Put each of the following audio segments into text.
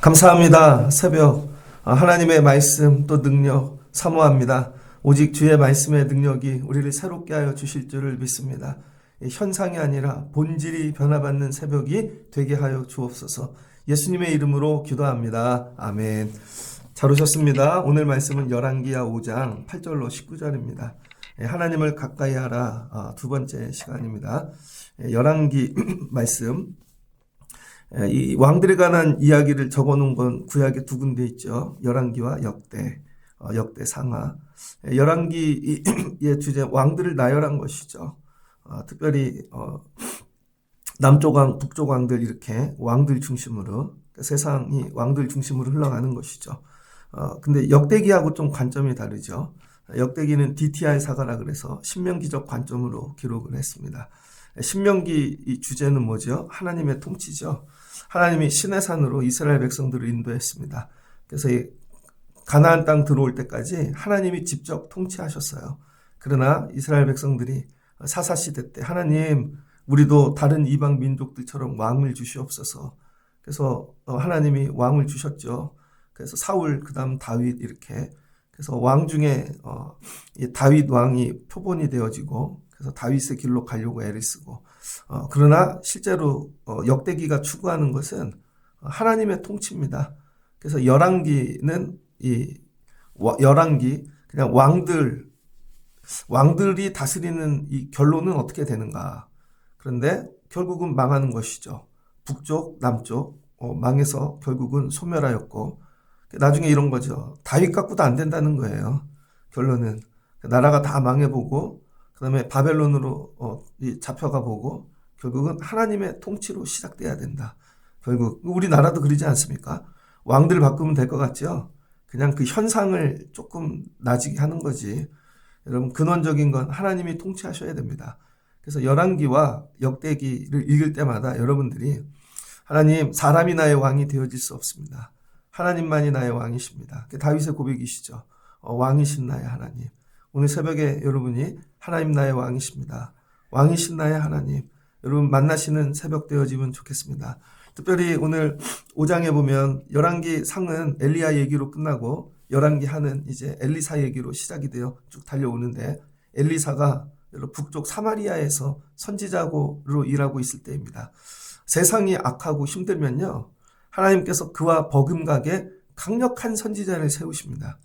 감사합니다. 새벽 하나님의 말씀 또 능력 사모합니다. 오직 주의 말씀의 능력이 우리를 새롭게 하여 주실 줄을 믿습니다. 현상이 아니라 본질이 변화받는 새벽이 되게 하여 주옵소서. 예수님의 이름으로 기도합니다. 아멘. 잘 오셨습니다. 오늘 말씀은 열왕기야 5장 8절로 19절입니다. 하나님을 가까이 하라 두 번째 시간입니다. 열왕기 말씀, 이 왕들에 관한 이야기를 적어놓은 건 구약에 두 군데 있죠. 열왕기와 역대, 역대상하. 열왕기의 주제 왕들을 나열한 것이죠. 특별히 남쪽 왕, 북쪽 왕들 이렇게 왕들 중심으로 세상이 왕들 중심으로 흘러가는 것이죠. 근데 역대기하고 좀 관점이 다르죠. 역대기는 DTI 사가라 그래서 신명기적 관점으로 기록을 했습니다. 신명기 이 주제는 뭐죠? 하나님의 통치죠. 하나님이 시내산으로 이스라엘 백성들을 인도했습니다. 그래서 이 가나안 땅 들어올 때까지 하나님이 직접 통치하셨어요. 그러나 이스라엘 백성들이 사사시대 때 하나님 우리도 다른 이방 민족들처럼 왕을 주시옵소서. 그래서 하나님이 왕을 주셨죠. 그래서 사울 그다음 다윗 이렇게 그래서 왕 중에 다윗 왕이 표본이 되어지고 그래서 다윗의 길로 가려고 애를 쓰고 그러나 실제로 역대기가 추구하는 것은 하나님의 통치입니다. 그래서 열왕기는 열왕기 그냥 왕들이 다스리는 이 결론은 어떻게 되는가. 그런데 결국은 망하는 것이죠. 북쪽, 남쪽 망해서 결국은 소멸하였고 나중에 이런 거죠. 다윗 갖고도 안 된다는 거예요. 결론은 나라가 다 망해보고 그 다음에 바벨론으로 잡혀가 보고 결국은 하나님의 통치로 시작돼야 된다. 결국 우리나라도 그러지 않습니까? 왕들 바꾸면 될 것 같죠? 그냥 그 현상을 조금 나아지게 하는 거지. 여러분 근원적인 건 하나님이 통치하셔야 됩니다. 그래서 열왕기와 역대기를 읽을 때마다 여러분들이 하나님 사람이 나의 왕이 되어질 수 없습니다. 하나님만이 나의 왕이십니다. 다윗의 고백이시죠. 왕이신 나의 하나님. 오늘 새벽에 여러분이 하나님 나의 왕이십니다. 왕이신 나의 하나님. 여러분 만나시는 새벽 되어지면 좋겠습니다. 특별히 오늘 5장에 보면 열왕기 상은 엘리야 얘기로 끝나고 열왕기 하는 이제 엘리사 얘기로 시작이 되어 쭉 달려오는데 엘리사가 북쪽 사마리아에서 선지자로 일하고 있을 때입니다. 세상이 악하고 힘들면요. 하나님께서 그와 버금가게 강력한 선지자를 세우십니다.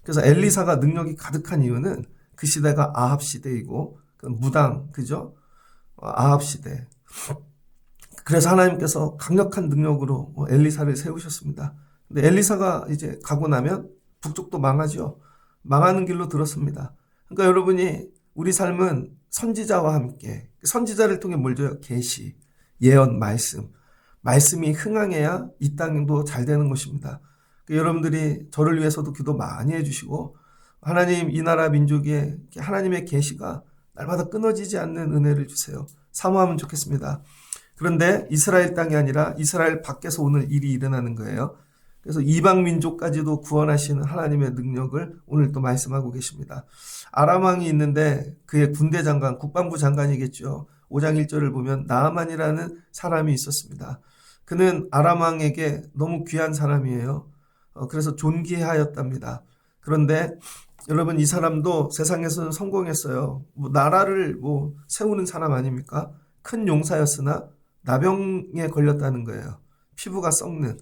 그래서 엘리사가 능력이 가득한 이유는 그 시대가 아합 시대이고 무당 그죠? 아합 시대. 그래서 하나님께서 강력한 능력으로 엘리사를 세우셨습니다. 근데 엘리사가 이제 가고 나면 북쪽도 망하죠. 망하는 길로 들었습니다. 그러니까 여러분이 우리 삶은 선지자와 함께 선지자를 통해 뭘 줘요? 계시, 예언, 말씀이 흥황해야 이 땅도 잘 되는 것입니다. 여러분들이 저를 위해서도 기도 많이 해주시고 하나님 이 나라 민족에 하나님의 계시가 날마다 끊어지지 않는 은혜를 주세요. 사모하면 좋겠습니다. 그런데 이스라엘 땅이 아니라 이스라엘 밖에서 오늘 일이 일어나는 거예요. 그래서 이방 민족까지도 구원하시는 하나님의 능력을 오늘 또 말씀하고 계십니다. 아람 왕이 있는데 그의 군대 장관, 국방부 장관이겠죠. 5장 1절을 보면 나아만이라는 사람이 있었습니다. 그는 아람 왕에게 너무 귀한 사람이에요. 그래서 존귀하였답니다. 그런데 여러분 이 사람도 세상에서는 성공했어요. 나라를 세우는 사람 아닙니까? 큰 용사였으나 나병에 걸렸다는 거예요. 피부가 썩는.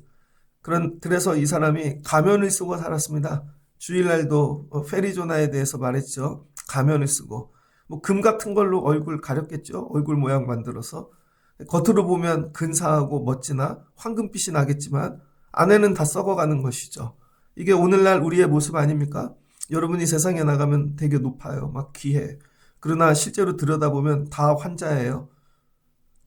그래서 이 사람이 가면을 쓰고 살았습니다. 주일날도 페리조나에 대해서 말했죠. 가면을 쓰고 금 같은 걸로 얼굴 가렸겠죠. 얼굴 모양 만들어서 겉으로 보면 근사하고 멋지나 황금빛이 나겠지만 안에는 다 썩어가는 것이죠. 이게 오늘날 우리의 모습 아닙니까? 여러분이 세상에 나가면 되게 높아요. 막 귀해. 그러나 실제로 들여다보면 다 환자예요.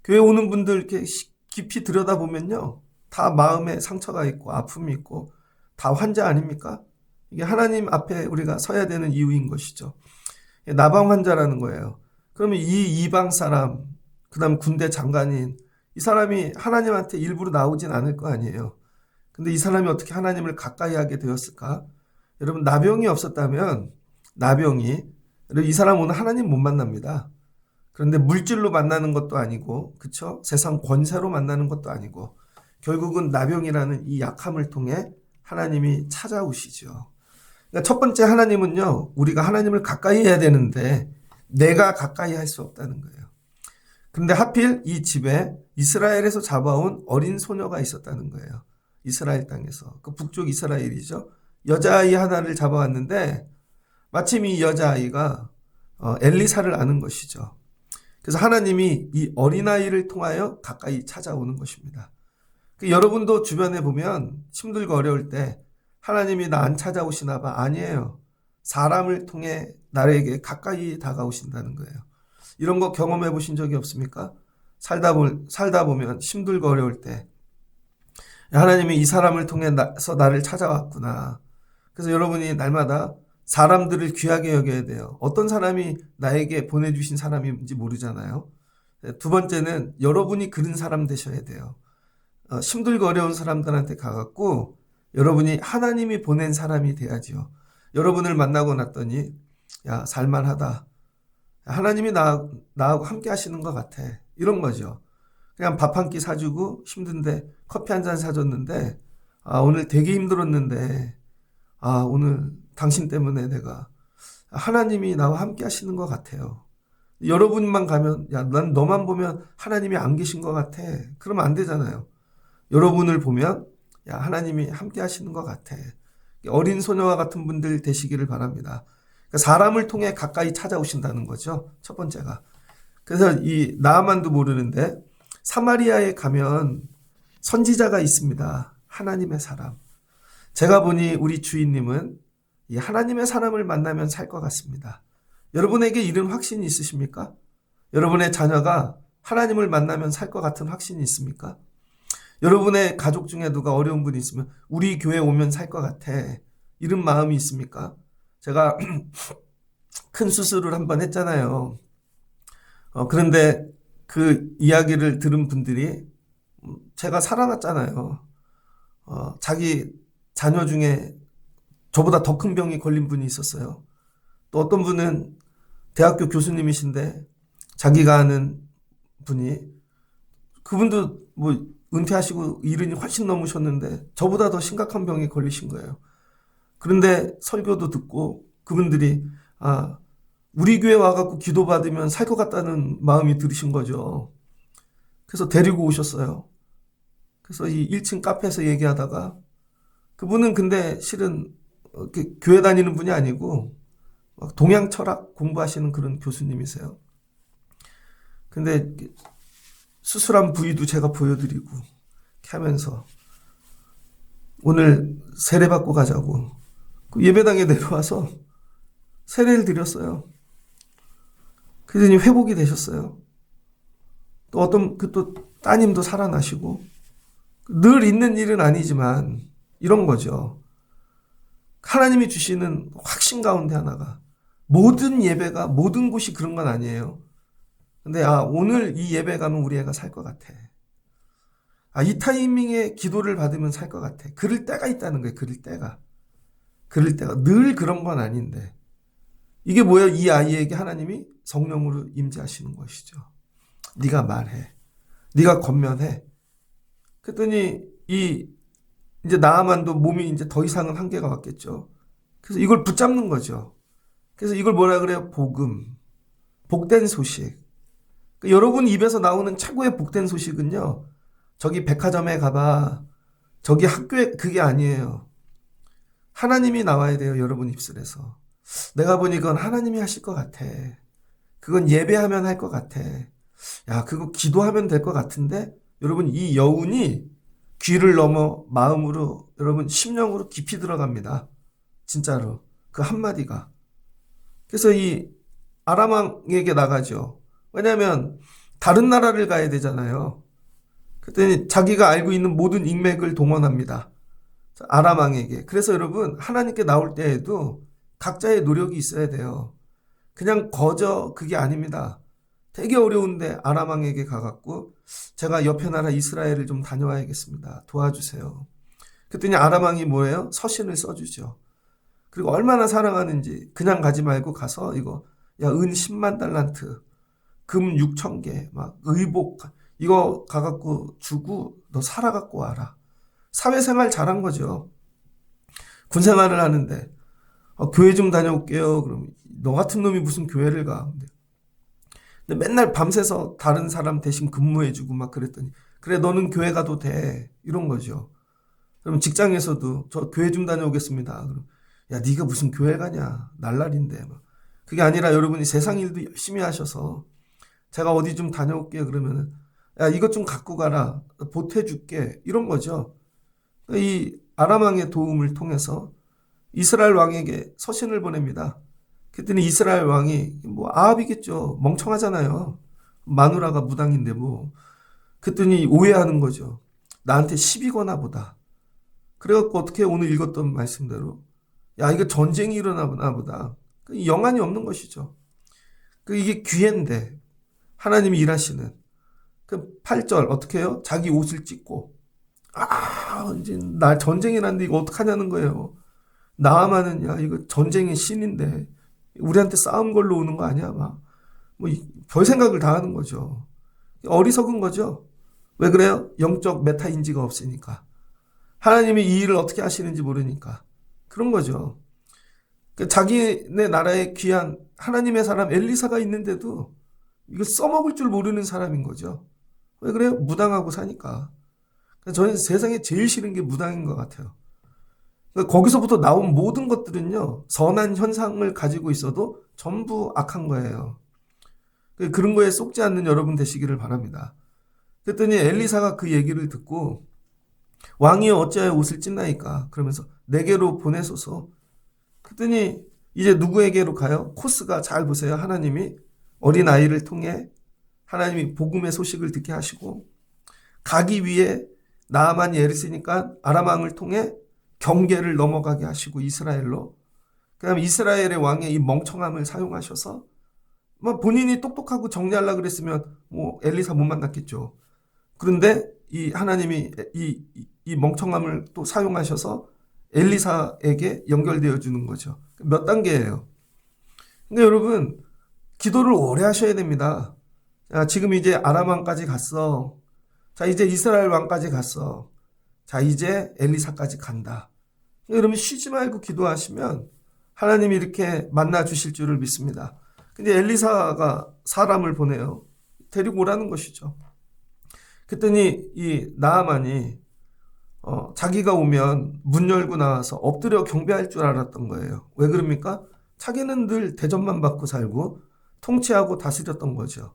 교회 오는 분들 이렇게 깊이 들여다보면요. 다 마음에 상처가 있고 아픔이 있고 다 환자 아닙니까? 이게 하나님 앞에 우리가 서야 되는 이유인 것이죠. 나방 환자라는 거예요. 그러면 이 이방 사람, 그 다음 군대 장관인 이 사람이 하나님한테 일부러 나오진 않을 거 아니에요. 근데 이 사람이 어떻게 하나님을 가까이 하게 되었을까? 여러분 나병이 없었다면 이 사람 오늘 하나님 못 만납니다. 그런데 물질로 만나는 것도 아니고 그쵸? 세상 권세로 만나는 것도 아니고 결국은 나병이라는 이 약함을 통해 하나님이 찾아오시죠. 그러니까 첫 번째 하나님은요, 우리가 하나님을 가까이 해야 되는데 내가 가까이 할 수 없다는 거예요. 근데 하필 이 집에 이스라엘에서 잡아온 어린 소녀가 있었다는 거예요. 이스라엘 땅에서. 그 북쪽 이스라엘이죠. 여자아이 하나를 잡아왔는데 마침 이 여자아이가 엘리사를 아는 것이죠. 그래서 하나님이 이 어린아이를 통하여 가까이 찾아오는 것입니다. 여러분도 주변에 보면 힘들고 어려울 때 하나님이 나 안 찾아오시나 봐. 아니에요. 사람을 통해 나에게 가까이 다가오신다는 거예요. 이런 거 경험해 보신 적이 없습니까? 살다 보면 힘들고 어려울 때 하나님이 이 사람을 통해서 나를 찾아왔구나. 그래서 여러분이 날마다 사람들을 귀하게 여겨야 돼요. 어떤 사람이 나에게 보내주신 사람인지 모르잖아요. 두 번째는 여러분이 그런 사람 되셔야 돼요. 힘들고 어려운 사람들한테 가갖고 여러분이 하나님이 보낸 사람이 돼야지요. 여러분을 만나고 났더니 야, 살만하다. 하나님이 나하고 함께 하시는 것 같아. 이런 거죠. 그냥 밥 한 끼 사주고 힘든데 커피 한 잔 사줬는데 오늘 되게 힘들었는데 오늘 당신 때문에 내가 하나님이 나와 함께 하시는 것 같아요. 여러분만 가면 야, 난 너만 보면 하나님이 안 계신 것 같아. 그러면 안 되잖아요. 여러분을 보면 야, 하나님이 함께 하시는 것 같아. 어린 소녀와 같은 분들 되시기를 바랍니다. 그러니까 사람을 통해 가까이 찾아오신다는 거죠. 첫 번째가. 그래서 이 나아만도 모르는데 사마리아에 가면 선지자가 있습니다. 하나님의 사람. 제가 보니 우리 주인님은 이 하나님의 사람을 만나면 살 것 같습니다. 여러분에게 이런 확신이 있으십니까? 여러분의 자녀가 하나님을 만나면 살 것 같은 확신이 있습니까? 여러분의 가족 중에 누가 어려운 분이 있으면 우리 교회 오면 살 것 같아. 이런 마음이 있습니까? 제가 큰 수술을 한번 했잖아요. 그런데 그 이야기를 들은 분들이 제가 살아났잖아요. 자기 자녀 중에 저보다 더 큰 병이 걸린 분이 있었어요. 또 어떤 분은 대학교 교수님이신데 자기가 아는 분이 그분도 뭐 은퇴하시고 이른이 훨씬 넘으셨는데 저보다 더 심각한 병이 걸리신 거예요. 그런데 설교도 듣고 그분들이 우리 교회 와갖고 기도받으면 살 것 같다는 마음이 들으신 거죠. 그래서 데리고 오셨어요. 그래서 이 1층 카페에서 얘기하다가 그분은 근데 실은 교회 다니는 분이 아니고 동양 철학 공부하시는 그런 교수님이세요. 근데 수술한 부위도 제가 보여드리고 이렇게 하면서 오늘 세례 받고 가자고 예배당에 내려와서 세례를 드렸어요. 그러더니 회복이 되셨어요. 또 어떤 또 따님도 살아나시고 늘 있는 일은 아니지만 이런 거죠. 하나님이 주시는 확신 가운데 하나가 모든 예배가 모든 곳이 그런 건 아니에요. 근데 오늘 이 예배 가면 우리 애가 살 것 같아. 이 타이밍에 기도를 받으면 살 것 같아. 그럴 때가 있다는 거예요. 그럴 때가 늘 그런 건 아닌데 이게 뭐예요? 이 아이에게 하나님이 성령으로 임재하시는 것이죠. 네가 말해. 네가 권면해. 그랬더니 이제 나아만도 몸이 이제 더 이상은 한계가 왔겠죠. 그래서 이걸 붙잡는 거죠. 그래서 이걸 뭐라 그래요? 복음. 복된 소식. 그러니까 여러분 입에서 나오는 최고의 복된 소식은요. 저기 백화점에 가봐. 저기 학교에 그게 아니에요. 하나님이 나와야 돼요. 여러분 입술에서. 내가 보니 그건 하나님이 하실 것 같아. 그건 예배하면 할 것 같아. 야, 그거 기도하면 될 것 같은데 여러분 이 여운이 귀를 넘어 마음으로 여러분 심령으로 깊이 들어갑니다. 진짜로. 그 한마디가. 그래서 이 아람 왕에게 나가죠. 왜냐하면 다른 나라를 가야 되잖아요. 그랬더니 자기가 알고 있는 모든 인맥을 동원합니다. 아람 왕에게. 그래서 여러분 하나님께 나올 때에도 각자의 노력이 있어야 돼요. 그냥 거저 그게 아닙니다. 되게 어려운데 아람 왕에게 가갖고 제가 옆에 나라 이스라엘을 좀 다녀와야겠습니다. 도와주세요. 그랬더니 아람 왕이 뭐예요? 서신을 써주죠. 그리고 얼마나 사랑하는지 그냥 가지 말고 가서 이거 야, 은 10만 달란트, 금 6천 개, 막 의복 이거 가갖고 주고 너 살아갖고 와라. 사회생활 잘한 거죠. 군생활을 하는데 교회 좀 다녀올게요. 그럼 너 같은 놈이 무슨 교회를 가. 근데 맨날 밤새서 다른 사람 대신 근무해주고 막 그랬더니 그래 너는 교회 가도 돼. 이런 거죠. 그럼 직장에서도 저 교회 좀 다녀오겠습니다. 그럼 야 네가 무슨 교회 가냐. 날라리인데. 그게 아니라 여러분이 세상 일도 열심히 하셔서 제가 어디 좀 다녀올게요. 그러면은 야 이것 좀 갖고 가라. 보태줄게. 이런 거죠. 이 아람 왕의 도움을 통해서 이스라엘 왕에게 서신을 보냅니다. 그랬더니 이스라엘 왕이 뭐 아합이겠죠. 멍청하잖아요. 마누라가 무당인데 뭐. 그랬더니 오해하는 거죠. 나한테 시비거나 보다. 그래갖고 어떻게 오늘 읽었던 말씀대로 야 이거 전쟁이 일어나나 보다. 영안이 없는 것이죠. 이게 기회인데 하나님이 일하시는 그 8절 어떻게 해요? 자기 옷을 찢고 이제 나 전쟁이 났는데 이거 어떡하냐는 거예요. 나아만은 야 이거 전쟁의 신인데 우리한테 싸움 걸로 오는 거 아니야? 막 뭐 별 생각을 다 하는 거죠. 어리석은 거죠. 왜 그래요? 영적 메타 인지가 없으니까. 하나님이 이 일을 어떻게 하시는지 모르니까. 그런 거죠. 자기네 나라에 귀한 하나님의 사람 엘리사가 있는데도 이걸 써먹을 줄 모르는 사람인 거죠. 왜 그래요? 무당하고 사니까. 저는 세상에 제일 싫은 게 무당인 것 같아요. 거기서부터 나온 모든 것들은요, 선한 현상을 가지고 있어도 전부 악한 거예요. 그런 거에 속지 않는 여러분 되시기를 바랍니다. 그랬더니 엘리사가 그 얘기를 듣고 왕이여 어찌하여 옷을 찢나이까? 그러면서 내게로 보내소서. 그랬더니 이제 누구에게로 가요? 코스가 잘 보세요. 하나님이 어린아이를 통해 하나님이 복음의 소식을 듣게 하시고 가기 위해 나아만이 애를 쓰니까 아람 왕을 통해 경계를 넘어가게 하시고 이스라엘로 그 다음에 이스라엘의 왕의 이 멍청함을 사용하셔서 뭐 본인이 똑똑하고 정리하려고 그랬으면 뭐 엘리사 못 만났겠죠. 그런데 이 하나님이 이 멍청함을 또 사용하셔서 엘리사에게 연결되어 주는 거죠. 몇 단계예요. 근데 여러분 기도를 오래 하셔야 됩니다. 자, 지금 이제 아람 왕까지 갔어. 자 이제 이스라엘 왕까지 갔어. 자 이제 엘리사까지 간다. 여러분 쉬지 말고 기도하시면 하나님이 이렇게 만나 주실 줄을 믿습니다. 근데 엘리사가 사람을 보내요. 데리고 오라는 것이죠. 그랬더니 이 나아만이 자기가 오면 문 열고 나와서 엎드려 경배할 줄 알았던 거예요. 왜 그럽니까? 자기는 늘 대접만 받고 살고 통치하고 다스렸던 거죠.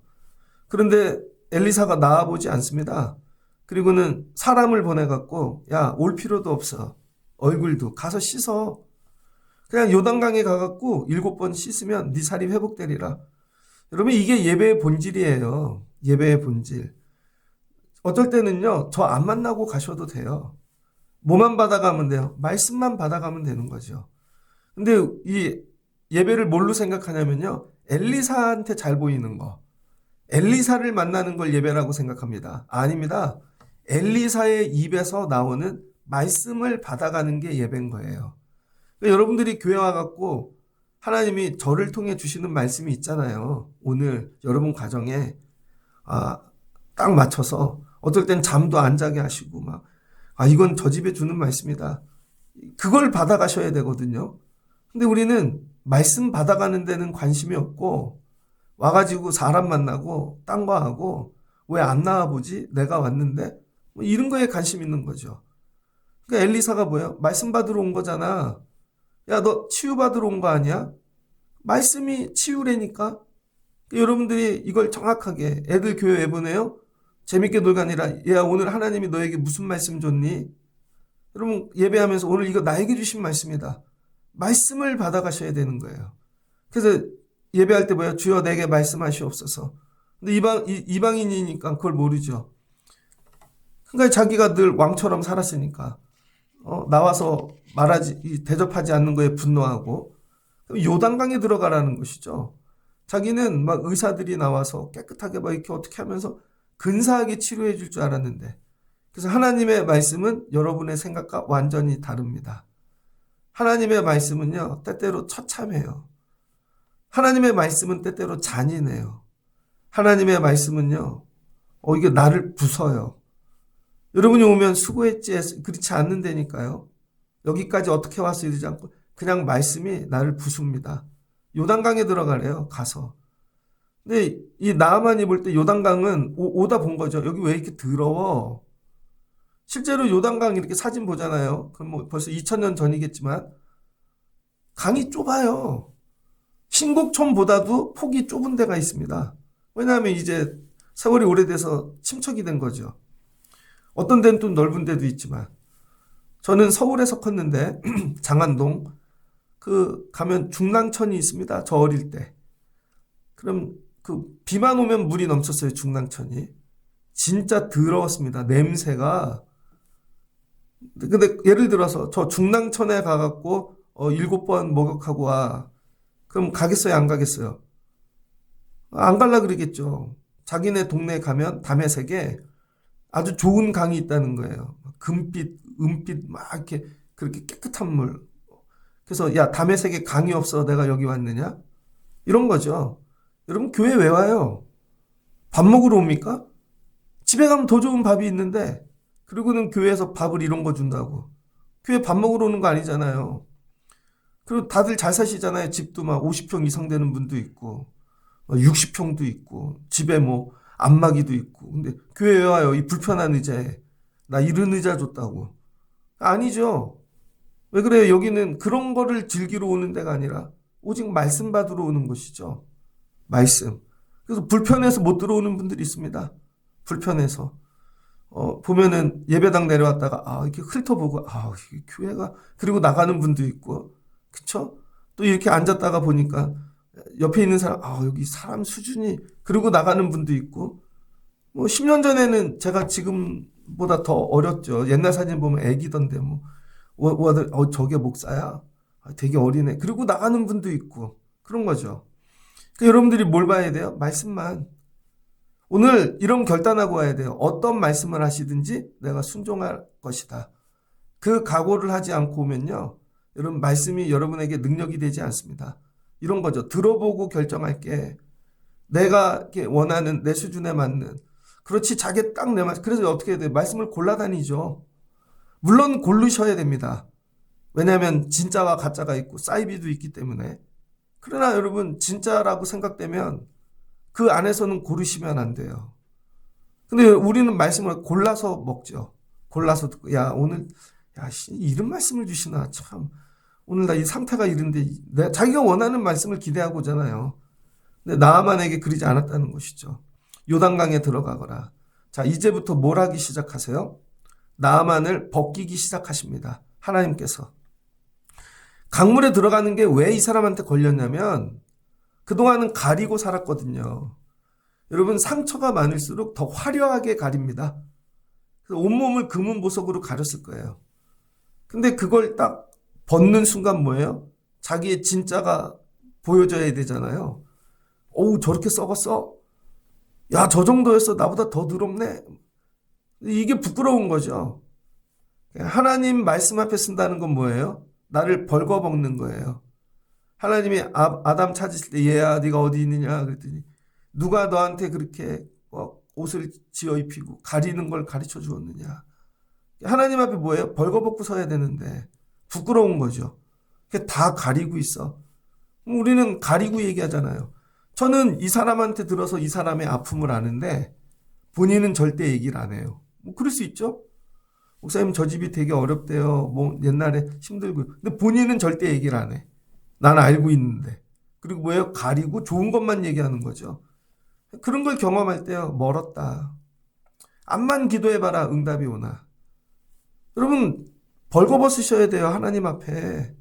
그런데 엘리사가 나와보지 않습니다. 그리고는 사람을 보내갖고 야, 올 필요도 없어. 얼굴도 가서 씻어. 그냥 요단강에 가갖고 7번 씻으면 네 살이 회복되리라. 여러분 이게 예배의 본질이에요. 예배의 본질. 어쩔 때는요. 저 안 만나고 가셔도 돼요. 뭐만 받아가면 돼요. 말씀만 받아가면 되는 거죠. 근데 이 예배를 뭘로 생각하냐면요. 엘리사한테 잘 보이는 거. 엘리사를 만나는 걸 예배라고 생각합니다. 아닙니다. 엘리사의 입에서 나오는 말씀을 받아가는 게 예배인 거예요. 그러니까 여러분들이 교회 와갖고 하나님이 저를 통해 주시는 말씀이 있잖아요. 오늘 여러분 가정에 딱 맞춰서 어떨 땐 잠도 안 자게 하시고 막 이건 저 집에 주는 말씀이다. 그걸 받아가셔야 되거든요. 근데 우리는 말씀 받아가는 데는 관심이 없고 와가지고 사람 만나고 딴 거 하고 왜 안 나와보지? 내가 왔는데 뭐 이런 거에 관심 있는 거죠. 그러니까 엘리사가 뭐예요? 말씀 받으러 온 거잖아. 야, 너 치유받으러 온 거 아니야? 말씀이 치유래니까. 여러분들이 이걸 정확하게 애들 교회 왜 보내요? 재밌게 놀가 아니라 야 오늘 하나님이 너에게 무슨 말씀 줬니? 여러분 예배하면서 오늘 이거 나에게 주신 말씀이다. 말씀을 받아가셔야 되는 거예요. 그래서 예배할 때 뭐야? 주여 내게 말씀하시옵소서. 근데 이방인이니까 그걸 모르죠. 그러니까 자기가 늘 왕처럼 살았으니까 나와서 대접하지 않는 거에 분노하고 요단강에 들어가라는 것이죠. 자기는 막 의사들이 나와서 깨끗하게 막 이렇게 어떻게 하면서 근사하게 치료해 줄 줄 알았는데 그래서 하나님의 말씀은 여러분의 생각과 완전히 다릅니다. 하나님의 말씀은요 때때로 처참해요. 하나님의 말씀은 때때로 잔인해요. 하나님의 말씀은요 이게 나를 부숴요. 여러분이 오면 수고했지, 그렇지 않는다니까요. 여기까지 어떻게 왔어 이러지 않고 그냥 말씀이 나를 부숩니다. 요단강에 들어가래요, 가서. 근데 이 나아만이 볼 때 요단강은 오다 본 거죠. 여기 왜 이렇게 더러워? 실제로 요단강 이렇게 사진 보잖아요. 그럼 뭐 벌써 2000년 전이겠지만 강이 좁아요. 신곡천보다도 폭이 좁은 데가 있습니다. 왜냐하면 이제 세월이 오래돼서 침척이 된 거죠. 어떤 데는 또 넓은 데도 있지만 저는 서울에서 컸는데 장안동 가면 중랑천이 있습니다. 저 어릴 때. 그럼 비만 오면 물이 넘쳤어요. 중랑천이. 진짜 더러웠습니다. 냄새가. 근데 예를 들어서 저 중랑천에 가갖고 7번 목욕하고 와. 그럼 가겠어요? 안 가겠어요? 안 갈라 그러겠죠. 자기네 동네에 가면 담에색에 아주 좋은 강이 있다는 거예요. 금빛, 은빛 막 이렇게 그렇게 깨끗한 물. 그래서 야, 담에색에 강이 없어 내가 여기 왔느냐? 이런 거죠. 여러분 교회 왜 와요? 밥 먹으러 옵니까? 집에 가면 더 좋은 밥이 있는데 그리고는 교회에서 밥을 이런 거 준다고. 교회 밥 먹으러 오는 거 아니잖아요. 그리고 다들 잘 사시잖아요. 집도 막 50평 이상 되는 분도 있고 60평도 있고 집에 뭐 안마기도 있고. 근데 교회에 와요. 이 불편한 의자에. 나 이런 의자 줬다고. 아니죠. 왜 그래요? 여기는 그런 거를 즐기러 오는 데가 아니라 오직 말씀 받으러 오는 곳이죠. 말씀. 그래서 불편해서 못 들어오는 분들이 있습니다. 불편해서. 보면은 예배당 내려왔다가 이렇게 훑어보고 이게 교회가 그리고 나가는 분도 있고. 그쵸? 또 이렇게 앉았다가 보니까 옆에 있는 사람 여기 사람 수준이 그리고 나가는 분도 있고. 뭐 10년 전에는 제가 지금보다 더 어렸죠. 옛날 사진 보면 애기던데 저게 목사야? 되게 어리네. 그리고 나가는 분도 있고. 그런 거죠. 그러니까 여러분들이 뭘 봐야 돼요? 말씀만. 오늘 이런 결단하고 와야 돼요. 어떤 말씀을 하시든지 내가 순종할 것이다. 그 각오를 하지 않고 오면요. 여러분 말씀이 여러분에게 능력이 되지 않습니다. 이런 거죠. 들어보고 결정할게. 내가 원하는 내 수준에 맞는. 그렇지 자기 딱 내 말. 그래서 어떻게 해야 돼요? 말씀을 골라다니죠. 물론 고르셔야 됩니다. 왜냐하면 진짜와 가짜가 있고 사이비도 있기 때문에. 그러나 여러분 진짜라고 생각되면 그 안에서는 고르시면 안 돼요. 근데 우리는 말씀을 골라서 먹죠. 골라서 듣고 오늘 이런 말씀을 주시나 참 오늘 나 이 상태가 이런데 자기가 원하는 말씀을 기대하고 오잖아요. 근데 나아만에게 그러지 않았다는 것이죠. 요단강에 들어가거라. 자, 이제부터 뭘 하기 시작하세요? 나아만을 벗기기 시작하십니다. 하나님께서. 강물에 들어가는 게 왜 이 사람한테 걸렸냐면 그동안은 가리고 살았거든요. 여러분 상처가 많을수록 더 화려하게 가립니다. 그래서 온몸을 금은 보석으로 가렸을 거예요. 근데 그걸 딱 벗는 순간 뭐예요? 자기의 진짜가 보여져야 되잖아요. 저렇게 썩었어? 야, 저 정도였어? 나보다 더 더럽네? 이게 부끄러운 거죠. 하나님 말씀 앞에 쓴다는 건 뭐예요? 나를 벌거벗는 거예요. 하나님이 아담 찾으실 때 얘야 네가 어디 있느냐 그랬더니 누가 너한테 그렇게 옷을 지어 입히고 가리는 걸 가르쳐 주었느냐. 하나님 앞에 뭐예요? 벌거벗고 서야 되는데 부끄러운 거죠. 다 가리고 있어. 우리는 가리고 얘기하잖아요. 저는 이 사람한테 들어서 이 사람의 아픔을 아는데 본인은 절대 얘기를 안 해요. 그럴 수 있죠. 목사님 저 집이 되게 어렵대요. 옛날에 힘들고. 근데 본인은 절대 얘기를 안 해. 난 알고 있는데. 그리고 뭐예요? 가리고 좋은 것만 얘기하는 거죠. 그런 걸 경험할 때요. 멀었다. 암만 기도해봐라 응답이 오나. 여러분 벌거벗으셔야 돼요. 하나님 앞에.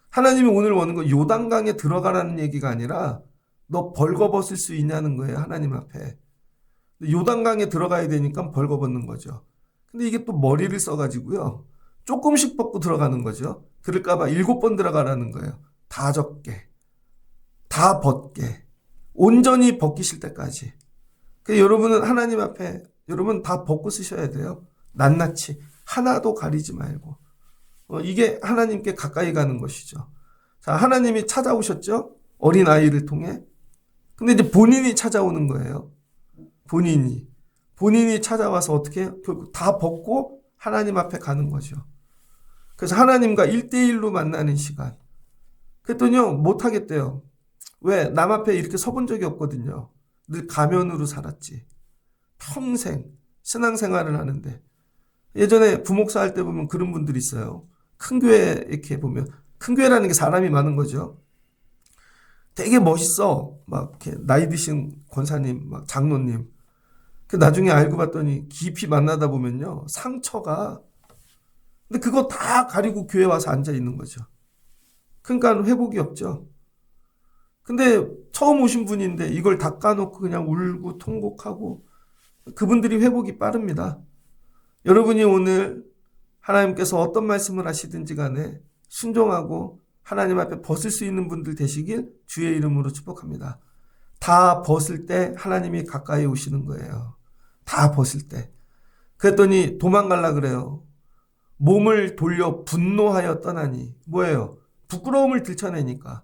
하나님이 오늘 원하는 건 요단강에 들어가라는 얘기가 아니라 너 벌거벗을 수 있냐는 거예요. 하나님 앞에. 요단강에 들어가야 되니까 벌거벗는 거죠. 근데 이게 또 머리를 써가지고요. 조금씩 벗고 들어가는 거죠. 그럴까봐 7번 들어가라는 거예요. 다 젖게. 다 벗게. 온전히 벗기실 때까지. 그러니까 여러분은 하나님 앞에 여러분 다 벗고 쓰셔야 돼요. 낱낱이. 하나도 가리지 말고. 이게 하나님께 가까이 가는 것이죠. 자, 하나님이 찾아오셨죠? 어린아이를 통해. 근데 이제 본인이 찾아오는 거예요. 본인이. 본인이 찾아와서 어떻게 결국 다 벗고 하나님 앞에 가는 거죠. 그래서 하나님과 1대1로 만나는 시간. 그랬더니요, 못하겠대요. 왜? 남 앞에 이렇게 서본 적이 없거든요. 늘 가면으로 살았지. 평생 신앙생활을 하는데. 예전에 부목사 할 때 보면 그런 분들이 있어요. 큰 교회 이렇게 보면, 큰 교회라는 게 사람이 많은 거죠. 되게 멋있어. 막 이렇게 나이 드신 권사님, 막 장로님. 나중에 알고 봤더니 깊이 만나다 보면요, 상처가. 근데 그거 다 가리고 교회 와서 앉아 있는 거죠. 그러니까 회복이 없죠. 근데 처음 오신 분인데 이걸 다 까놓고 그냥 울고 통곡하고, 그분들이 회복이 빠릅니다. 여러분이 오늘 하나님께서 어떤 말씀을 하시든지 간에 순종하고 하나님 앞에 벗을 수 있는 분들 되시길 주의 이름으로 축복합니다. 다 벗을 때 하나님이 가까이 오시는 거예요. 다 벗을 때. 그랬더니 도망갈라 그래요. 몸을 돌려 분노하여 떠나니. 뭐예요? 부끄러움을 들춰내니까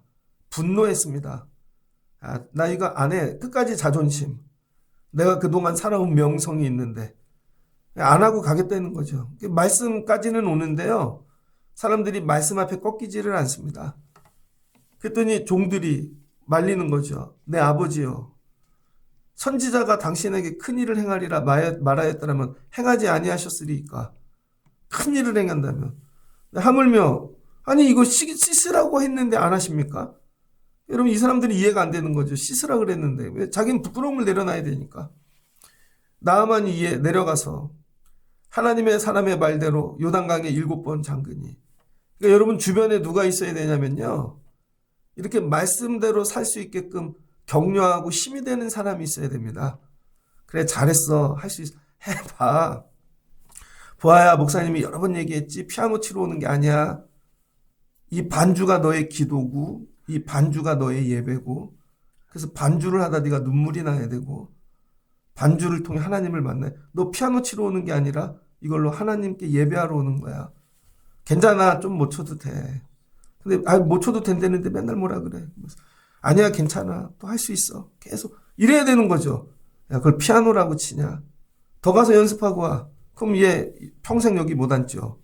분노했습니다. 나 이거 안 해. 끝까지 자존심. 내가 그동안 살아온 명성이 있는데 안 하고 가겠다는 거죠. 말씀까지는 오는데요, 사람들이 말씀 앞에 꺾이지를 않습니다. 그랬더니 종들이 말리는 거죠. 내 아버지요, 선지자가 당신에게 큰일을 행하리라 말하였더라면 행하지 아니하셨으리까. 큰일을 행한다면. 하물며 아니 이거 씻으라고 했는데 안 하십니까? 여러분, 이 사람들이 이해가 안 되는 거죠. 씻으라 그랬는데 왜? 자기는 부끄러움을 내려놔야 되니까. 나아만이 내려가서 하나님의 사람의 말대로 요단강에 7번 잠그니. 그러니까 여러분, 주변에 누가 있어야 되냐면요, 이렇게 말씀대로 살 수 있게끔 격려하고 힘이 되는 사람이 있어야 됩니다. 그래, 잘했어, 할 수 있어, 해봐. 보아야, 목사님이 여러 번 얘기했지, 피아노 치러 오는 게 아니야. 이 반주가 너의 기도고 이 반주가 너의 예배고, 그래서 반주를 하다 네가 눈물이 나야 되고, 반주를 통해 하나님을 만나요. 너 피아노 치러 오는 게 아니라 이걸로 하나님께 예배하러 오는 거야. 괜찮아, 좀 못 쳐도 돼. 근데 못 쳐도 된다는데 맨날 뭐라 그래. 아니야, 괜찮아, 또 할 수 있어. 계속 이래야 되는 거죠. 야, 그걸 피아노라고 치냐. 더 가서 연습하고 와. 그럼 얘 평생 여기 못 앉죠.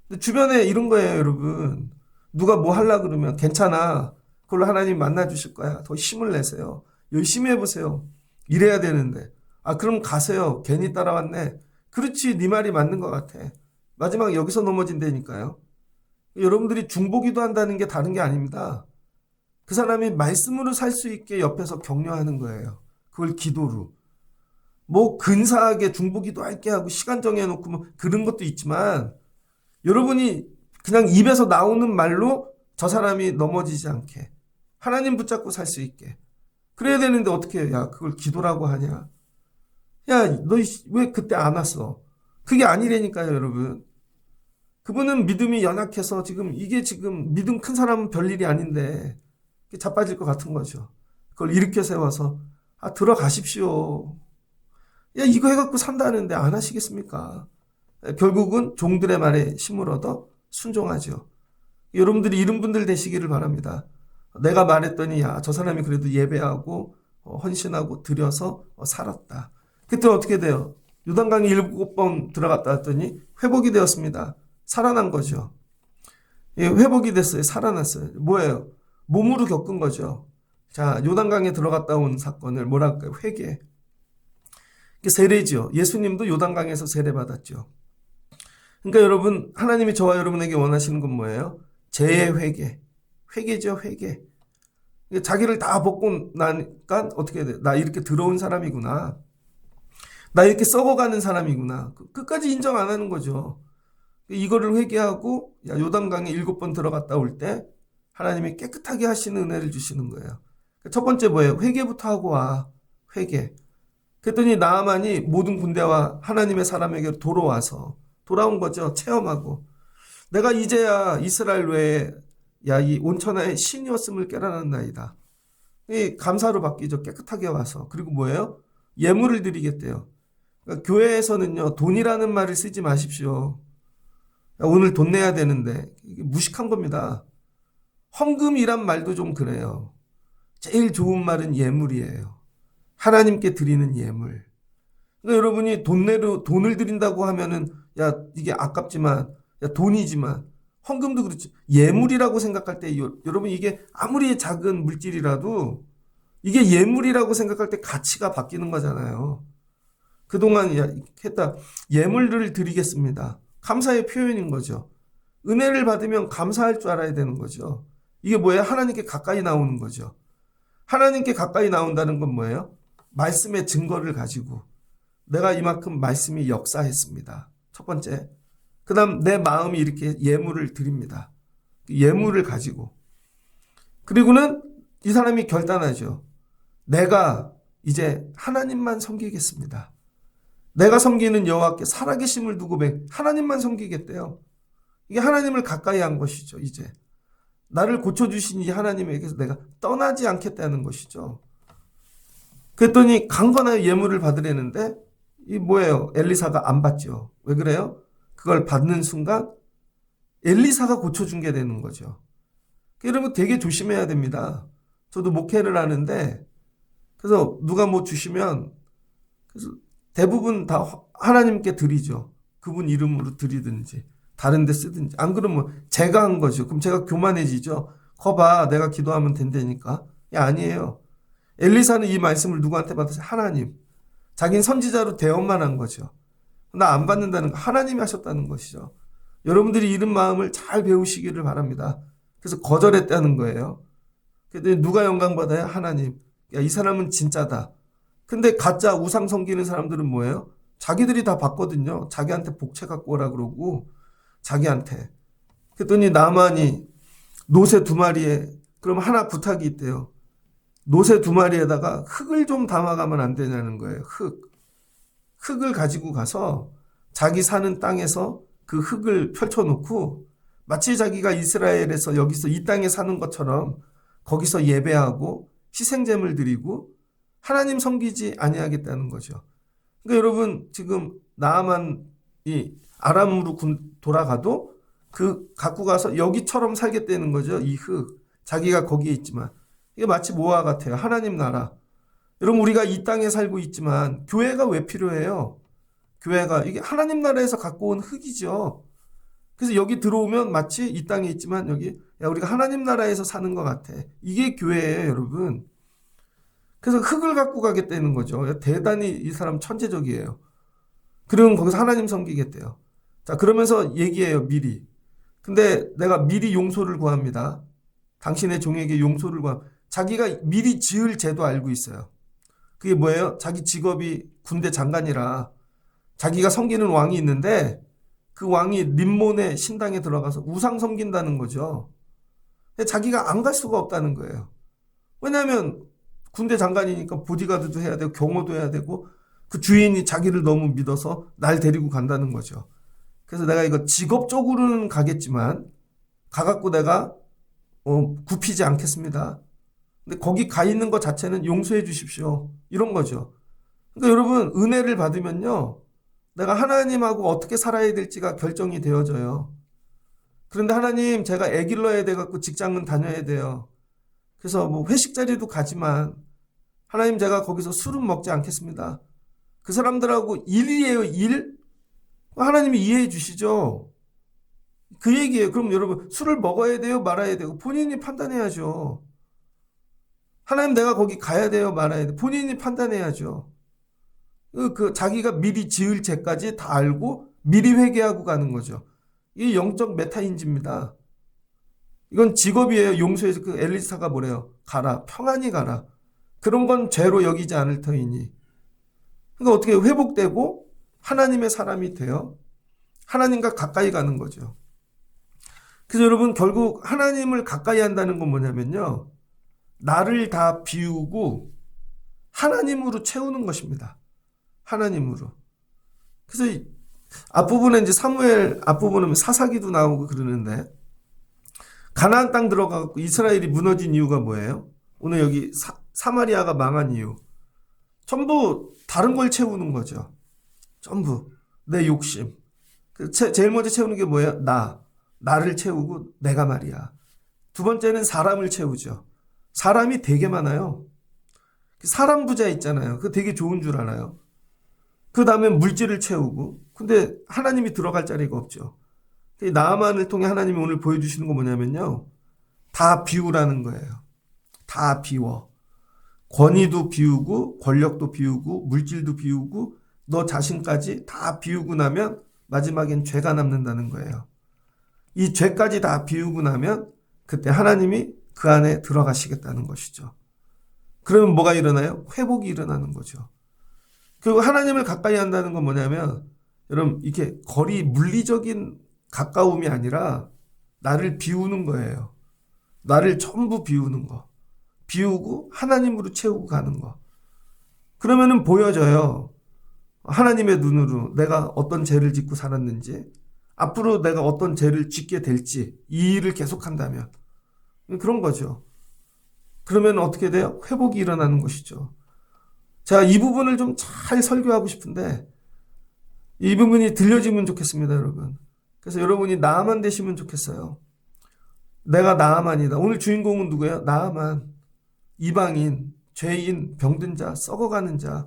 근데 주변에 이런 거예요, 여러분. 누가 뭐 하려고 그러면 괜찮아, 그걸로 하나님 만나 주실 거야. 더 힘을 내세요. 열심히 해보세요. 이래야 되는데. 그럼 가세요. 괜히 따라왔네. 그렇지, 네 말이 맞는 것 같아. 마지막에 여기서 넘어진다니까요. 여러분들이 중보기도 한다는 게 다른 게 아닙니다. 그 사람이 말씀으로 살 수 있게 옆에서 격려하는 거예요. 그걸 기도로. 뭐 근사하게 중보기도 할게 하고 시간 정해놓고 뭐 그런 것도 있지만, 여러분이 그냥 입에서 나오는 말로 저 사람이 넘어지지 않게 하나님 붙잡고 살 수 있게 그래야 되는데, 어떻게 해? 야, 그걸 기도라고 하냐? 야, 너 왜 그때 안 왔어? 그게 아니라니까요, 여러분. 그분은 믿음이 연약해서 이게 지금 믿음 큰 사람은 별일이 아닌데 자빠질 것 같은 거죠. 그걸 일으켜 세워서 들어가십시오. 야, 이거 해갖고 산다는데 안 하시겠습니까? 결국은 종들의 말에 힘을 얻어 순종하죠. 여러분들이 이런 분들 되시기를 바랍니다. 내가 말했더니 야, 저 사람이 그래도 예배하고 헌신하고 드려서 살았다. 그때 어떻게 돼요? 요단강에 7번 들어갔다 왔더니 회복이 되었습니다. 살아난 거죠. 예, 회복이 됐어요. 살아났어요. 뭐예요? 몸으로 겪은 거죠. 자, 요단강에 들어갔다 온 사건을 뭐라 할까요? 회개. 세례죠. 예수님도 요단강에서 세례받았죠. 그러니까 여러분, 하나님이 저와 여러분에게 원하시는 건 뭐예요? 재회개. 회개죠, 회개. 자기를 다 벗고 나니까 어떻게 돼? 나 이렇게 더러운 사람이구나. 나 이렇게 썩어가는 사람이구나. 끝까지 인정 안 하는 거죠. 이거를 회개하고 요단강에 7번 들어갔다 올 때 하나님이 깨끗하게 하시는 은혜를 주시는 거예요. 첫 번째 뭐예요? 회개부터 하고 와. 회개. 그랬더니 나아만이 모든 군대와 하나님의 사람에게 돌아온 거죠. 체험하고. 내가 이제야 이스라엘 외에 이 온천하의 신이었음을 깨달았나이다. 감사로 바뀌죠. 깨끗하게 와서. 그리고 뭐예요? 예물을 드리겠대요. 그러니까 교회에서는요, 돈이라는 말을 쓰지 마십시오. 오늘 돈 내야 되는데, 이게 무식한 겁니다. 헌금이란 말도 좀 그래요. 제일 좋은 말은 예물이에요. 하나님께 드리는 예물. 그러니까 여러분이 돈을 드린다고 하면은, 야, 이게 아깝지만, 야, 돈이지만, 헌금도 그렇지. 예물이라고 생각할 때, 여러분 이게 아무리 작은 물질이라도 이게 예물이라고 생각할 때 가치가 바뀌는 거잖아요. 그동안 했다. 예물을 드리겠습니다. 감사의 표현인 거죠. 은혜를 받으면 감사할 줄 알아야 되는 거죠. 이게 뭐예요? 하나님께 가까이 나오는 거죠. 하나님께 가까이 나온다는 건 뭐예요? 말씀의 증거를 가지고 내가 이만큼 말씀이 역사했습니다. 첫 번째. 그 다음 내 마음이 이렇게 예물을 드립니다. 예물을 가지고. 그리고는 이 사람이 결단하죠. 내가 이제 하나님만 섬기겠습니다. 내가 섬기는 여호와께 살아계심을 두고 하나님만 섬기겠대요. 이게 하나님을 가까이 한 것이죠. 이제 나를 고쳐주신 이 하나님에게서 내가 떠나지 않겠다는 것이죠. 그랬더니 강건하여 예물을 받으려는데 이 뭐예요? 엘리사가 안 받죠. 왜 그래요? 그걸 받는 순간 엘리사가 고쳐준 게 되는 거죠. 여러분 되게 조심해야 됩니다. 저도 목회를 하는데 그래서 누가 뭐 주시면 그래서 대부분 다 하나님께 드리죠. 그분 이름으로 드리든지 다른 데 쓰든지. 안 그러면 제가 한 거죠. 그럼 제가 교만해지죠. 거봐 내가 기도하면 된다니까. 아니에요. 엘리사는 이 말씀을 누구한테 받았어요? 하나님. 자기는 선지자로 대언만 한 거죠. 나 안 받는다는 거 하나님이 하셨다는 것이죠. 여러분들이 이런 마음을 잘 배우시기를 바랍니다. 그래서 거절했다는 거예요. 그랬더니 누가 영광 받아요? 하나님. 야, 이 사람은 진짜다. 근데 가짜 우상 섬기는 사람들은 뭐예요? 자기들이 다 받거든요. 자기한테 복채 갖고 오라 그러고 자기한테. 그랬더니 나만이 노새 2마리에 그럼 하나 부탁이 있대요. 노새 2마리에다가 흙을 좀 담아가면 안 되냐는 거예요. 흙을 가지고 가서 자기 사는 땅에서 그 흙을 펼쳐놓고 마치 자기가 이스라엘에서 여기서 이 땅에 사는 것처럼 거기서 예배하고 희생제물 드리고 하나님 섬기지 아니하겠다는 거죠. 그러니까 여러분 지금 나아만이 아람으로 돌아가도 그 갖고 가서 여기처럼 살겠다는 거죠. 이 흙. 자기가 거기에 있지만. 이게 마치 뭐와 같아요. 하나님 나라. 여러분 우리가 이 땅에 살고 있지만 교회가 왜 필요해요? 교회가 이게 하나님 나라에서 갖고 온 흙이죠. 그래서 여기 들어오면 마치 이 땅에 있지만 여기 우리가 하나님 나라에서 사는 것 같아. 이게 교회예요, 여러분. 그래서 흙을 갖고 가겠다는 거죠. 대단히 이 사람 천재적이에요. 그러면 거기서 하나님 섬기겠대요. 자, 그러면서 얘기해요, 미리. 근데 내가 미리 용서를 구합니다. 당신의 종에게 용서를 구합니다. 자기가 미리 지을 죄도 알고 있어요. 그게 뭐예요? 자기 직업이 군대 장관이라 자기가 섬기는 왕이 있는데 그 왕이 림몬의 신당에 들어가서 우상 섬긴다는 거죠. 자기가 안 갈 수가 없다는 거예요. 왜냐하면 군대 장관이니까 보디가드도 해야 되고 경호도 해야 되고 그 주인이 자기를 너무 믿어서 날 데리고 간다는 거죠. 그래서 내가 이거 직업적으로는 가겠지만 가갖고 내가 굽히지 않겠습니다. 근데 거기 가 있는 것 자체는 용서해 주십시오. 이런 거죠. 그러니까 여러분 은혜를 받으면요. 내가 하나님하고 어떻게 살아야 될지가 결정이 되어져요. 그런데 하나님 제가 애 길러야 돼갖고 직장은 다녀야 돼요. 그래서 뭐 회식 자리도 가지만 하나님 제가 거기서 술은 먹지 않겠습니다. 그 사람들하고 일이에요, 일? 하나님이 이해해 주시죠. 그 얘기예요. 그럼 여러분 술을 먹어야 돼요, 말아야 되고 본인이 판단해야죠. 하나님 내가 거기 가야 돼요, 말아야 돼요. 본인이 판단해야죠. 그 자기가 미리 지을 죄까지 다 알고 미리 회개하고 가는 거죠. 이게 영적 메타인지입니다. 이건 직업이에요. 용서해서 그 엘리사가 뭐래요? 가라. 평안히 가라. 그런 건 죄로 여기지 않을 터이니. 그러니까 어떻게 회복되고 하나님의 사람이 되어 하나님과 가까이 가는 거죠. 그래서 여러분 결국 하나님을 가까이 한다는 건 뭐냐면요. 나를 다 비우고 하나님으로 채우는 것입니다. 하나님으로. 그래서 앞부분에 이제 사무엘 앞부분은 사사기도 나오고 그러는데 가나안 땅 들어가고 이스라엘이 무너진 이유가 뭐예요? 오늘 여기 사마리아가 망한 이유. 전부 다른 걸 채우는 거죠. 전부 내 욕심. 제일 먼저 채우는 게 뭐예요? 나를 채우고 내가 말이야. 두 번째는 사람을 채우죠. 사람이 되게 많아요. 사람 부자 있잖아요. 그거 되게 좋은 줄 알아요. 그 다음에 물질을 채우고. 근데 하나님이 들어갈 자리가 없죠. 나아만을 통해 하나님이 오늘 보여주시는 거 뭐냐면요. 다 비우라는 거예요. 다 비워. 권위도 비우고 권력도 비우고 물질도 비우고 너 자신까지 다 비우고 나면 마지막엔 죄가 남는다는 거예요. 이 죄까지 다 비우고 나면 그때 하나님이 그 안에 들어가시겠다는 것이죠. 그러면 뭐가 일어나요? 회복이 일어나는 거죠. 그리고 하나님을 가까이 한다는 건 뭐냐면 여러분 이렇게 물리적인 가까움이 아니라 나를 비우는 거예요. 나를 전부 비우는 거. 비우고 하나님으로 채우고 가는 거. 그러면은 보여져요. 하나님의 눈으로 내가 어떤 죄를 짓고 살았는지, 앞으로 내가 어떤 죄를 짓게 될지, 이 일을 계속한다면. 그런 거죠. 그러면 어떻게 돼요? 회복이 일어나는 것이죠. 자, 이 부분을 좀 잘 설교하고 싶은데, 이 부분이 들려지면 좋겠습니다, 여러분. 그래서 여러분이 나아만 되시면 좋겠어요. 내가 나아만이다. 오늘 주인공은 누구예요? 나아만. 이방인, 죄인, 병든 자, 썩어가는 자.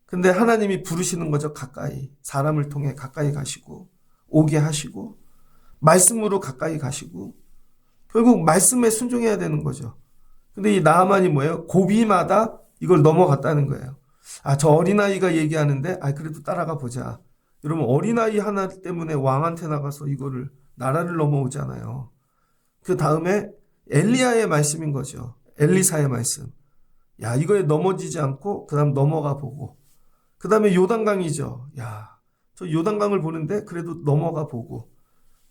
근데 하나님이 부르시는 거죠. 가까이. 사람을 통해 가까이 가시고 오게 하시고 말씀으로 가까이 가시고 결국 말씀에 순종해야 되는 거죠. 근데 이 나아만이 뭐예요? 고비마다 이걸 넘어갔다는 거예요. 아, 저 어린아이가 얘기하는데 그래도 따라가 보자. 여러분 어린아이 하나 때문에 왕한테 나가서 이거를 나라를 넘어오잖아요. 그 다음에 엘리야의 말씀인 거죠. 엘리사의 말씀. 야, 이거에 넘어지지 않고 그 다음 넘어가 보고 그 다음에 요단강이죠. 야, 저 요단강을 보는데 그래도 넘어가 보고.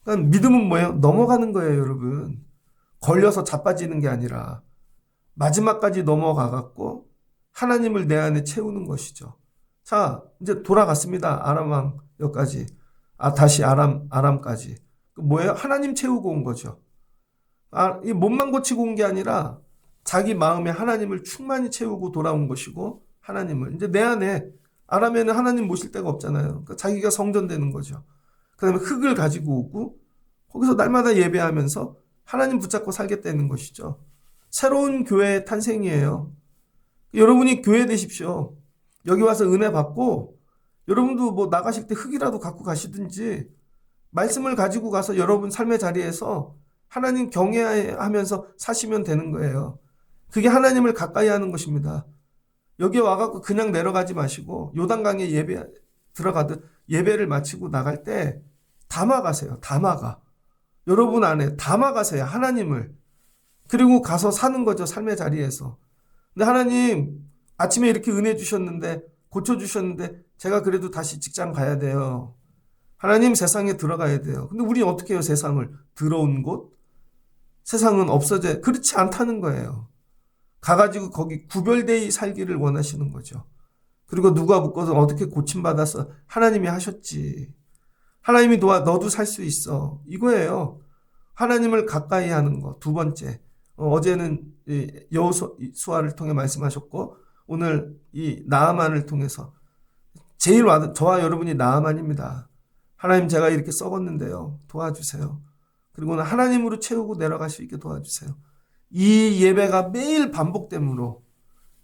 그러니까 믿음은 뭐예요? 넘어가는 거예요, 여러분. 걸려서 자빠지는 게 아니라 마지막까지 넘어가갖고 하나님을 내 안에 채우는 것이죠. 자, 이제 돌아갔습니다. 아람왕 여기까지. 다시 아람까지. 뭐예요? 하나님 채우고 온 거죠. 이 몸만 고치고 온 게 아니라 자기 마음에 하나님을 충만히 채우고 돌아온 것이고 하나님을 이제 내 안에 아람에는 하나님 모실 데가 없잖아요. 그러니까 자기가 성전되는 거죠. 그 다음에 흙을 가지고 오고 거기서 날마다 예배하면서 하나님 붙잡고 살겠다는 것이죠. 새로운 교회의 탄생이에요. 여러분이 교회 되십시오. 여기 와서 은혜 받고 여러분도 뭐 나가실 때 흙이라도 갖고 가시든지 말씀을 가지고 가서 여러분 삶의 자리에서 하나님 경외하면서 사시면 되는 거예요. 그게 하나님을 가까이 하는 것입니다. 여기 와갖고 그냥 내려가지 마시고 요단강에 예배 들어가듯 예배를 마치고 나갈 때 담아가세요. 담아가. 여러분 안에 담아가세요. 하나님을. 그리고 가서 사는 거죠. 삶의 자리에서. 근데 하나님 아침에 이렇게 은혜 주셨는데 고쳐주셨는데 제가 그래도 다시 직장 가야 돼요. 하나님 세상에 들어가야 돼요. 근데 우리 어떻게 해요? 세상을. 들어온 곳? 세상은 없어져. 그렇지 않다는 거예요. 가가지고 거기 구별되이 살기를 원하시는 거죠. 그리고 누가 묶어서 어떻게 고침받아서 하나님이 하셨지. 하나님이 도와 너도 살 수 있어. 이거예요. 하나님을 가까이 하는 거. 두 번째. 어제는 여호수아를 통해 말씀하셨고 오늘 이 나아만을 통해서 제일 저와 여러분이 나아만입니다. 하나님 제가 이렇게 썩었는데요. 도와주세요. 그리고는 하나님으로 채우고 내려갈 수 있게 도와주세요. 이 예배가 매일 반복됨으로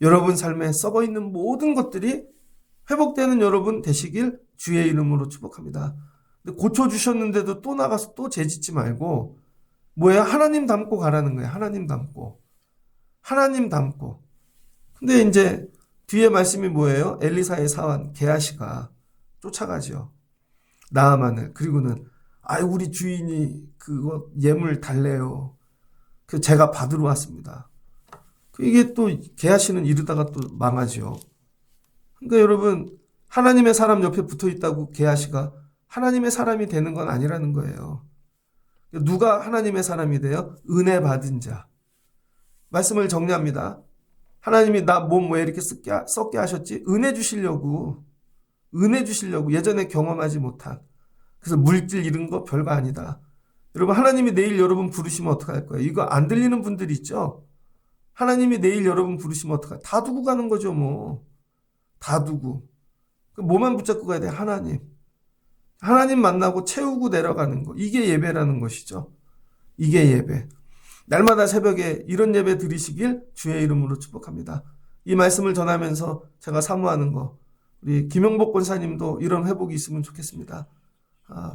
여러분 삶에 썩어있는 모든 것들이 회복되는 여러분 되시길 주의 이름으로 축복합니다. 근데 고쳐주셨는데도 또 나가서 또 죄짓지 말고 뭐예요? 하나님 닮고 가라는 거예요. 하나님 닮고. 하나님 닮고. 근데 이제 뒤에 말씀이 뭐예요? 엘리사의 사환 게하시가 쫓아가죠. 나아만을. 그리고는 우리 주인이 그거 예물 달래요. 그 제가 받으러 왔습니다. 이게 또 게하시는 이러다가 또 망하죠. 그러니까 여러분 하나님의 사람 옆에 붙어 있다고 게하시가 하나님의 사람이 되는 건 아니라는 거예요. 누가 하나님의 사람이 돼요? 은혜 받은 자. 말씀을 정리합니다. 하나님이 나 몸 왜 이렇게 썩게 하셨지? 은혜 주시려고. 은혜 주시려고. 예전에 경험하지 못한. 그래서 물질 이런 거 별거 아니다. 여러분 하나님이 내일 여러분 부르시면 어떡할 거예요? 이거 안 들리는 분들 있죠? 하나님이 내일 여러분 부르시면 어떡할? 다 두고 가는 거죠 뭐. 다 두고. 뭐만 붙잡고 가야 돼? 하나님. 하나님 만나고 채우고 내려가는 거. 이게 예배라는 것이죠. 이게 예배. 날마다 새벽에 이런 예배 드리시길 주의 이름으로 축복합니다. 이 말씀을 전하면서 제가 사모하는 거. 우리 김영복 권사님도 이런 회복이 있으면 좋겠습니다.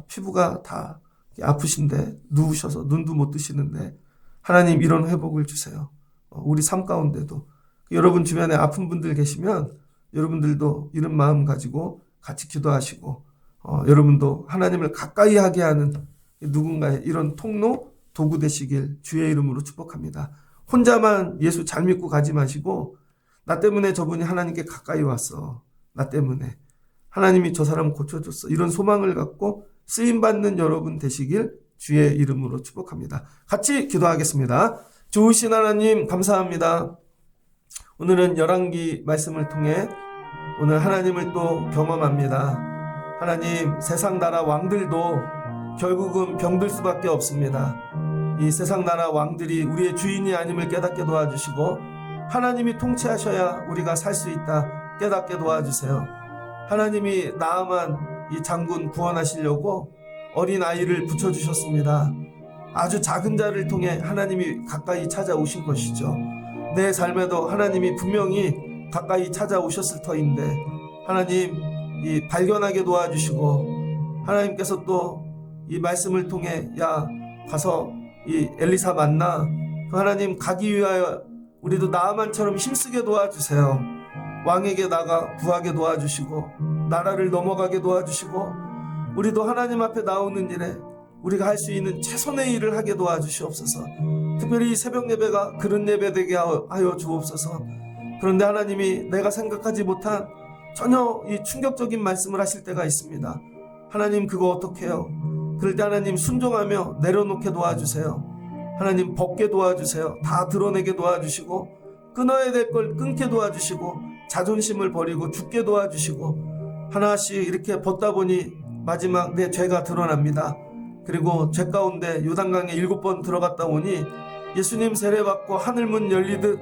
피부가 다 아프신데 누우셔서 눈도 못 뜨시는데 하나님 이런 회복을 주세요. 우리 삶 가운데도 여러분 주변에 아픈 분들 계시면 여러분들도 이런 마음 가지고 같이 기도하시고 여러분도 하나님을 가까이 하게 하는 누군가의 이런 통로 도구 되시길 주의 이름으로 축복합니다. 혼자만 예수 잘 믿고 가지 마시고 나 때문에 저분이 하나님께 가까이 왔어. 나 때문에 하나님이 저 사람 고쳐줬어. 이런 소망을 갖고 쓰임받는 여러분 되시길 주의 이름으로 축복합니다. 같이 기도하겠습니다. 좋으신 하나님 감사합니다. 오늘은 열왕기 말씀을 통해 오늘 하나님을 또 경험합니다. 하나님, 세상 나라 왕들도 결국은 병들 수밖에 없습니다. 이 세상 나라 왕들이 우리의 주인이 아님을 깨닫게 도와주시고 하나님이 통치하셔야 우리가 살 수 있다 깨닫게 도와주세요. 하나님이 나아만 이 장군 구원하시려고 어린 아이를 붙여주셨습니다. 아주 작은 자를 통해 하나님이 가까이 찾아오신 것이죠. 내 삶에도 하나님이 분명히 가까이 찾아오셨을 터인데 하나님 이 발견하게 도와주시고 하나님께서 또 이 말씀을 통해 야 가서 이 엘리사 만나 그 하나님 가기 위하여 우리도 나아만처럼 힘쓰게 도와주세요. 왕에게 나가 구하게 도와주시고 나라를 넘어가게 도와주시고 우리도 하나님 앞에 나오는 일에 우리가 할 수 있는 최선의 일을 하게 도와주시옵소서. 특별히 이 새벽 예배가 그런 예배 되게 하여 주옵소서. 그런데 하나님이 내가 생각하지 못한 전혀 이 충격적인 말씀을 하실 때가 있습니다. 하나님 그거 어떻게 해요? 그럴 때 하나님 순종하며 내려놓게 도와주세요. 하나님 벗게 도와주세요. 다 드러내게 도와주시고 끊어야 될 걸 끊게 도와주시고 자존심을 버리고 죽게 도와주시고 하나씩 이렇게 벗다 보니 마지막 내 죄가 드러납니다. 그리고 죄 가운데 요단강에 7번 들어갔다 오니 예수님 세례받고 하늘문 열리듯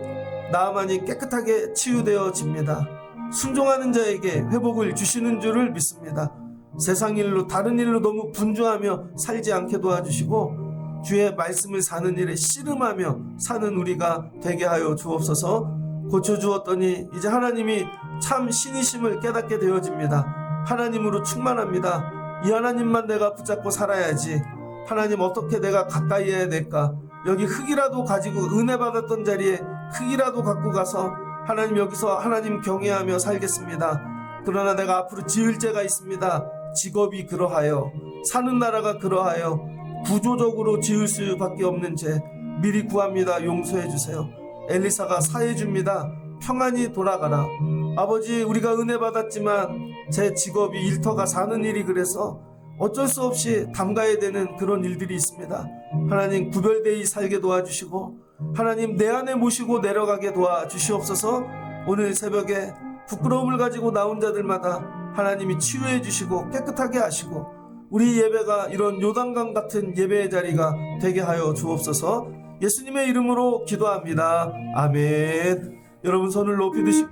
나아만이 깨끗하게 치유되어집니다. 순종하는 자에게 회복을 주시는 줄을 믿습니다. 세상 일로 다른 일로 너무 분주하며 살지 않게 도와주시고 주의 말씀을 사는 일에 씨름하며 사는 우리가 되게 하여 주옵소서. 고쳐주었더니 이제 하나님이 참 신이심을 깨닫게 되어집니다. 하나님으로 충만합니다. 이 하나님만 내가 붙잡고 살아야지. 하나님 어떻게 내가 가까이 해야 될까? 여기 흙이라도 가지고 은혜 받았던 자리에 흙이라도 갖고 가서 하나님 여기서 하나님 경외하며 살겠습니다. 그러나 내가 앞으로 지을 죄가 있습니다. 직업이 그러하여 사는 나라가 그러하여 구조적으로 지을 수밖에 없는 죄 미리 구합니다. 용서해 주세요. 엘리사가 사해 줍니다. 평안히 돌아가라. 아버지 우리가 은혜 받았지만 제 직업이 일터가 사는 일이 그래서 어쩔 수 없이 담가야 되는 그런 일들이 있습니다. 하나님 구별되이 살게 도와주시고 하나님 내 안에 모시고 내려가게 도와주시옵소서. 오늘 새벽에 부끄러움을 가지고 나온 자들마다 하나님이 치유해 주시고 깨끗하게 하시고 우리 예배가 이런 요단강 같은 예배의 자리가 되게 하여 주옵소서. 예수님의 이름으로 기도합니다. 아멘. 여러분 손을 높이 드시고